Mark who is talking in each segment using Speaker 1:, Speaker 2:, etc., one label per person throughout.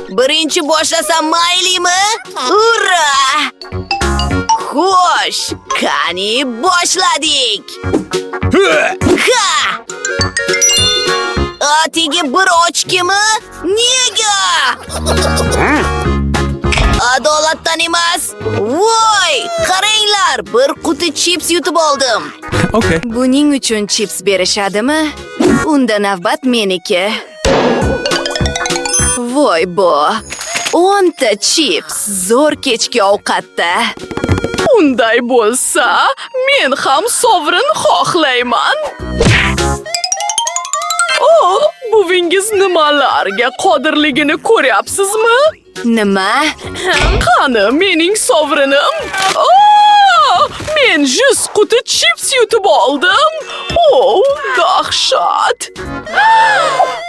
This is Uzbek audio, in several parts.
Speaker 1: Birinchi boshlasam maylimi? Ura! Xo'sh, qani boshladik. Ha! Atiga bir ochkimi? Nega? Adolatdan emas. Voy, qaranglar, bir quti chips yutib oldim.
Speaker 2: Okay.
Speaker 3: Buning uchun chips berishadimi? Unda navbat meniki. Voy bo. 10 ta chips zo'r kechki ovqatda.
Speaker 4: Unday bo'lsa, men ham sovrin xohlayman. Oh, buvingiz nimalarga qodirligini ko'ryapsizmi?
Speaker 3: Nima?
Speaker 4: Qani mening sovrinim? Oh, men 100 quti chips yutib oldim. Oh, dahshat.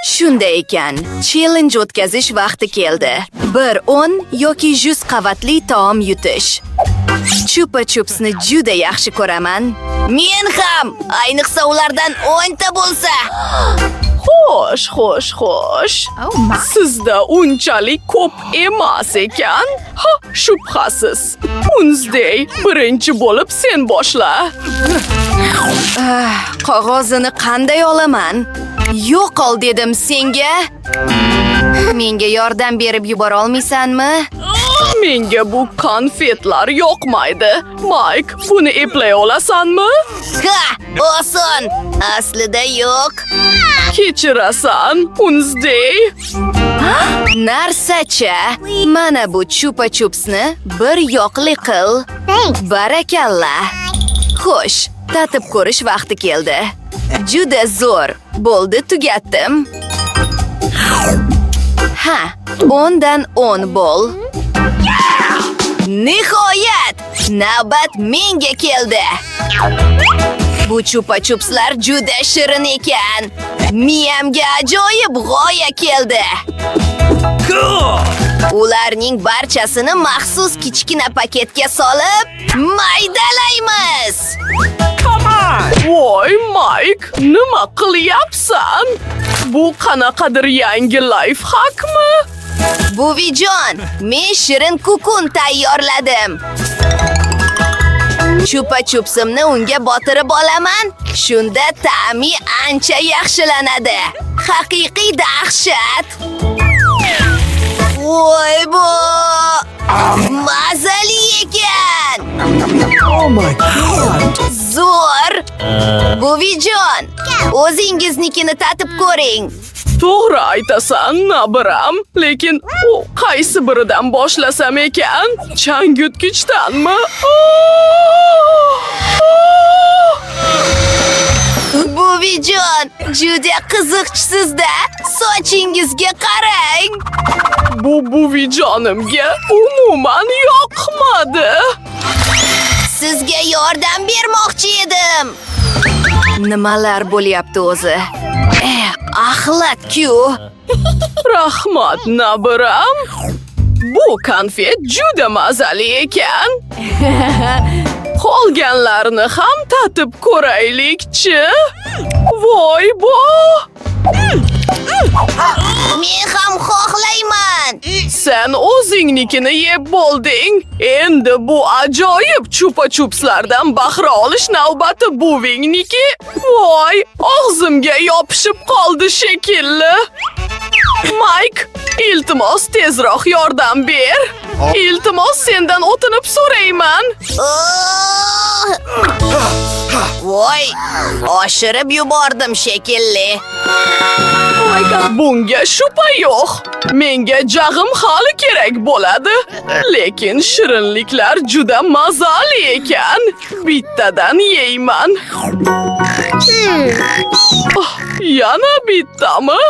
Speaker 3: Shunday ekan, challenge o'tkazish vaqti keldi. Bir 10 yoki 100 qavatli taom yutish. Chupa chupsni juda yaxshi ko'raman.
Speaker 1: Men ham, ayniqsa ulardan 10 ta bo'lsa.
Speaker 4: Xo'sh. Sizda unchalik ko'p emas ekan. Ha, shubhasiz. Wednesday, birinchi bo'lib sen boshla.
Speaker 3: Qog'ozini qanday olaman? Yo'qol dedim senga. Menga yordam berib yubora olmaysanmi?
Speaker 4: Menga bu konfetlar yoqmaydi. Mike, buni eplay olasanmi?
Speaker 1: Ha, oson. Aslida yo'q.
Speaker 4: Kechirasan, Wednesday.
Speaker 3: Narsacha, mana bu chupa chupsni bir yoqli qil. Barakalla. Xo'sh, tatib ko'rish vaqti keldi. Juda zo'r. Bo'ldi, tugatdim. Ha, 10 dan 10 bo'l.
Speaker 1: Nihoyat, navbat menga keldi. Bu chupa chupslar juda shirin ekan. Miyamga ajoyib g'oya keldi. Ularning barchasini maxsus kichkina paketga solib, maydalaymiz.
Speaker 4: Voy, Mike, nima qilyapsan? Bu qanaqadir yangi life hackmi?
Speaker 1: Buvijon, men shirin kukun tayyorladim. Chupa chupsimni unga botirib olaman. Shunda ta'mi ancha yaxshilanadi. Haqiqiy dahshat. Voy bo! Mazali ekan.
Speaker 2: Oh my god.
Speaker 1: Zo'r. Buvijon, o'zingiznikini tatib ko'ring.
Speaker 4: To'g'ri aytasan, nabiram, lekin qaysi biridan boshlasam ekan? Changyutgichdanmi?
Speaker 1: Buvijon, juda qiziqchisiz-da. Sochingizga qarang.
Speaker 4: Bu buvijonimga umuman yoqmadi.
Speaker 1: Sizga yordam bermoqchi edim.
Speaker 3: Nimalar bo'lyapti o'zi?
Speaker 1: Axlat-ku.
Speaker 4: Rahmat, nabiram. Bu konfet juda mazali ekan. Qolganlarni ham tatib ko'raylik-chi. Voy bo!
Speaker 1: Men ham xohlayman.
Speaker 4: Sen o'zingnikini yeb bo'lding. Endi bu ajoyib chupa chupslardan bahra olish navbati buvingniki. Voy, og'zimga yopishib qoldi shekilli. Mike, iltimos tezroq yordam ber. Iltimos sendan o'tinib so'rayman.
Speaker 1: Voy, oshirib yubordim shekilli.
Speaker 4: Bunga shubha yo'q. Menga jag'im hali kerak bo'ladi. Lekin shirinliklar juda mazali ekan. Bittadan yeyman. Yana bittami?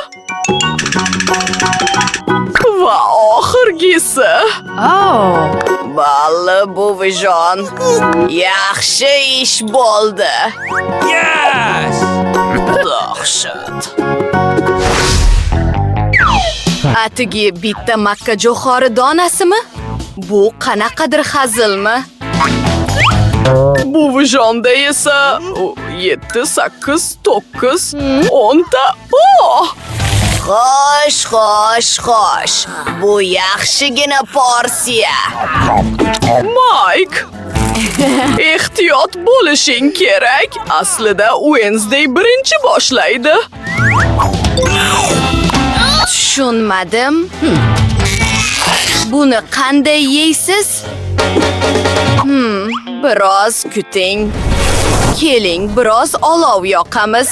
Speaker 4: Va oxirgisi.
Speaker 1: Balli buvijon, yaxshi ish bo'ldi.
Speaker 2: Yes!
Speaker 1: Dahshat.
Speaker 3: Atigi bitta makka jo'xori donasimi? Bu qanaqadir hazilmi?
Speaker 4: Buvijonda esa 7, 8, 9, 10 ta.
Speaker 1: Xo'sh. Bu yaxshigina porsiya.
Speaker 4: Mike! Ehtiyot bo'lishing kerak. Aslida Wednesday birinchi boshlaydi.
Speaker 3: Tushunmadim. Buni qanday yeysiz? Biroz kuting. Keling, biroz olov yoqamiz.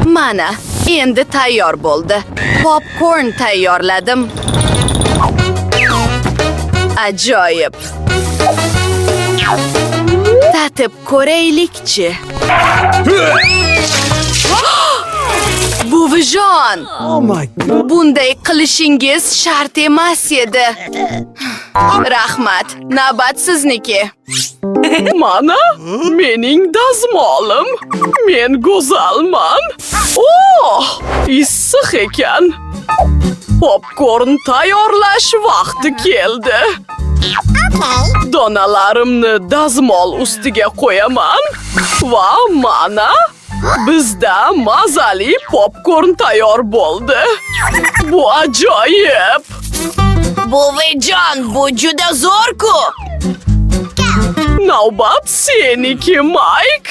Speaker 3: Mana, endi tayyor bo'ldi. Popcorn tayyorladim. Ajoyib. Tatib ko'raylikchi. Buvijon,
Speaker 2: Oh my god.
Speaker 3: bunday qilishingiz shart emas edi. Rahmat, navbat sizniki.
Speaker 4: Mana mening dazmolim. Men go'zalman. Issiq ekan. Popcorn tayyorlash vaqti keldi. Donalarimni dazmol ustiga qo'yaman va mana bizda mazali popcorn tayyor bo'ldi. Bu ajoyib.
Speaker 1: Buvijon, bu juda zo'r-ku.
Speaker 4: Navbat seniki, Mike.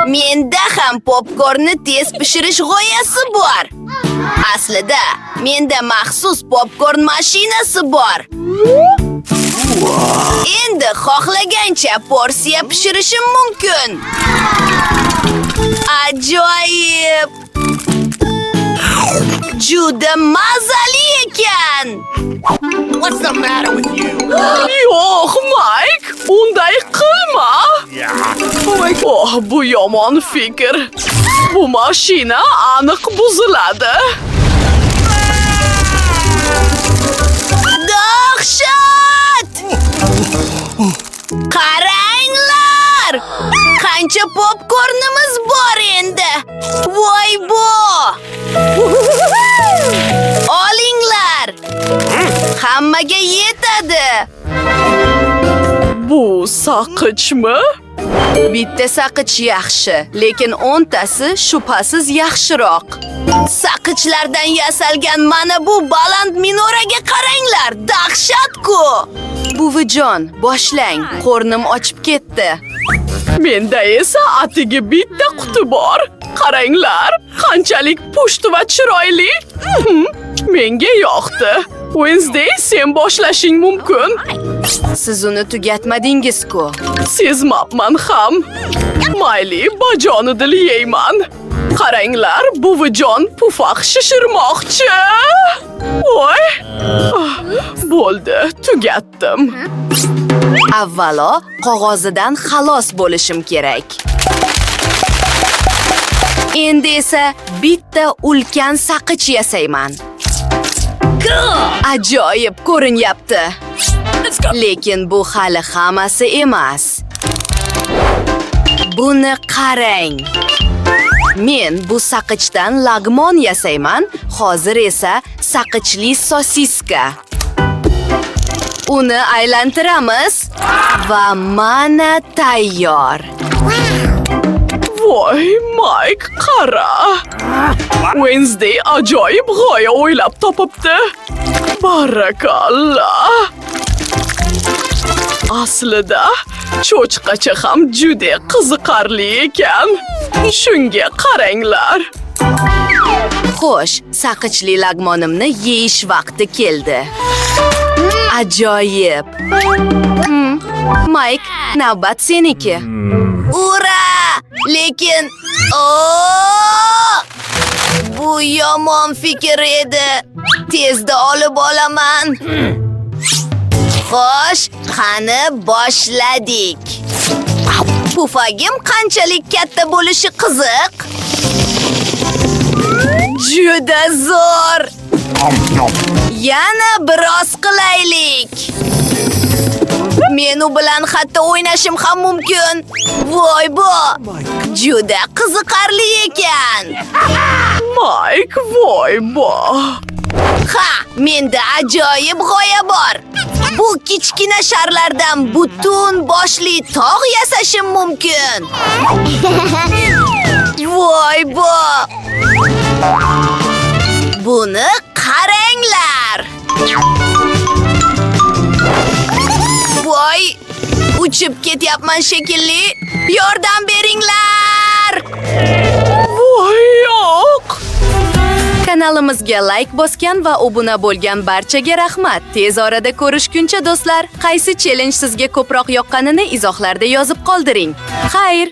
Speaker 1: Menda ham popcornni tez pishirish g'oyasi bor. Aslida, menda maxsus popcorn mashinasi bor. Endi xohlagancha porsiya pishirishim mumkin. Ajoyib! Juda mazali ekan.
Speaker 5: What's the matter with you?
Speaker 4: Yo'q, Mike, unday qilma. Bu yomon fikr. Bu mashina aniq buziladi.
Speaker 1: Dahshat! Qaranglar! Qancha popcornimiz bor endi. Voy bu! Olinglar! Hammaga yetadi.
Speaker 4: Bu saqichmi?
Speaker 3: Bitta saqich yaxshi, lekin 10 tasi shubhasiz yaxshiroq.
Speaker 1: Saqichlardan yasalgan mana bu baland minoraga qaranglar. Dahshat-ku!
Speaker 3: Buvijon, boshlang. Qo'rnim ochib ketdi.
Speaker 4: Menda esa atigi bitta quti bor. Qaranglar, qanchalik pusht va chiroyli. Menga yoqdi. Wednesday, sen boshlashing mumkin.
Speaker 3: Siz uni tugatmadingiz-ku.
Speaker 4: Sezmabman ham. Mayli, bajonidil yeyman. Qaranglar, buvijon pufaq shishirmoqchi. Voy! Bo'ldi, tugatdim.
Speaker 3: Avvalo, qog'ozidan xalos bo'lishim kerak. Endi esa bitta ulkan saqich yasayman. Ajoyib ko'rinyapti. Lekin bu hali hammasi emas. Buni qarang. Men bu saqichdan lagmon yasayman, hozir esa saqichli sosiska. Uni aylantiramiz va mana tayyor.
Speaker 4: Voy, Mike, qara. Wednesday ajoyib g'oya o'ylab topibdi. Barakallah. Aslida cho'chqacha ham juda qiziqarli ekan. Shunga qaranglar.
Speaker 3: Xo'sh, saqichli lagmonimni yeyish vaqti keldi. Ajoyib. Mike, navbat seniki.
Speaker 1: Ura! Lekin bu yomon fikr edi. Tezda olib olaman. Xo'sh, qani boshladik. Pufagim qanchalik katta bo'lishi qiziq. Juda zo'r. Yana biroz qilaylik. Men u bilan hatto o'ynashim ham mumkin. Voy bu! Juda qiziqarli ekan.
Speaker 4: Mike, voy bo.
Speaker 1: Ha, menda ajoyib g'oya bor. Bu kichkina sharlardan butun boshli tog' yasashim mumkin. Voy bu! Buni qaranglar! Voy! Uchib ketyapman shekilli. Yordam beringlar!
Speaker 4: Voy yo'q.
Speaker 3: Kanalimizga like bosgan va obuna bo'lgan barchaga rahmat. Tez orada ko'rishguncha do'stlar, qaysi challenge sizga ko'proq yoqqanini izohlarda yozib qoldiring. Xayr!